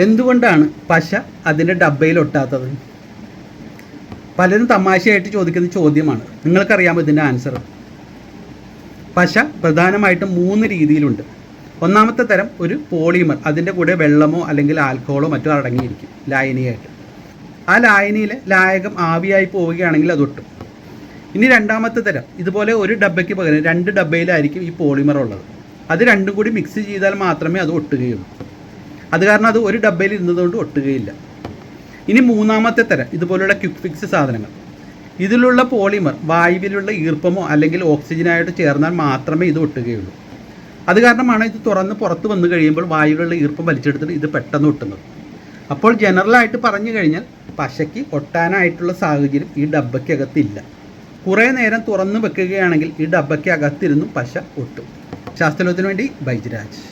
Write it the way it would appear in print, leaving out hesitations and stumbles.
എന്തുകൊണ്ടാണ് പശ അതിൻ്റെ ഡബ്ബയിൽ ഒട്ടാത്തത്? പലരും തമാശയായിട്ട് ചോദിക്കുന്ന ചോദ്യമാണ്. നിങ്ങൾക്കറിയാമോ ഇതിൻ്റെ ആൻസർ? പശ പ്രധാനമായിട്ടും 3 രീതിയിലുണ്ട്. ഒന്നാമത്തെ തരം ഒരു പോളിമർ, അതിൻ്റെ കൂടെ വെള്ളമോ അല്ലെങ്കിൽ ആൽക്കഹോളോ മറ്റോ അടങ്ങിയിരിക്കും ലായനിയായിട്ട്. ആ ലായനിയിലെ ലായകം ആവിയായി പോവുകയാണെങ്കിൽ അത് ഒട്ടും. ഇനി രണ്ടാമത്തെ തരം, ഇതുപോലെ ഒരു ഡബ്ബയ്ക്ക് പകരം 2 ഡബ്ബയിലായിരിക്കും ഈ പോളിമർ ഉള്ളത്. അത് രണ്ടും കൂടി മിക്സ് ചെയ്താൽ മാത്രമേ അത് ഒട്ടുകയുള്ളൂ. അത് കാരണം അത് ഒരു ഡബ്ബയിൽ ഇരുന്നതുകൊണ്ട് ഒട്ടുകയില്ല. ഇനി മൂന്നാമത്തെ തരം, ഇതുപോലുള്ള ക്വിക്ക് ഫിക്സ് സാധനങ്ങൾ. ഇതിലുള്ള പോളിമർ വായുവിലുള്ള ഈർപ്പമോ അല്ലെങ്കിൽ ഓക്സിജനായിട്ട് ചേർന്നാൽ മാത്രമേ ഇത് ഒട്ടുകയുള്ളൂ. അത് കാരണമാണ് ഇത് തുറന്ന് പുറത്ത് വന്നു കഴിയുമ്പോൾ വായുവിലുള്ള ഈർപ്പം വലിച്ചെടുത്തിട്ട് ഇത് പെട്ടെന്ന് ഒട്ടുന്നത്. അപ്പോൾ ജനറലായിട്ട് പറഞ്ഞു കഴിഞ്ഞാൽ പശയ്ക്ക് ഒട്ടാനായിട്ടുള്ള സാഹചര്യം ഈ ഡബ്ബയ്ക്കകത്തില്ല. കുറേ നേരം തുറന്ന് വെക്കുകയാണെങ്കിൽ ഈ ഡബ്ബയ്ക്കകത്തിരുന്നും പശ ഒട്ടും. ശാസ്ത്രലോകത്തിന് വേണ്ടി ബൈജുരാജ്.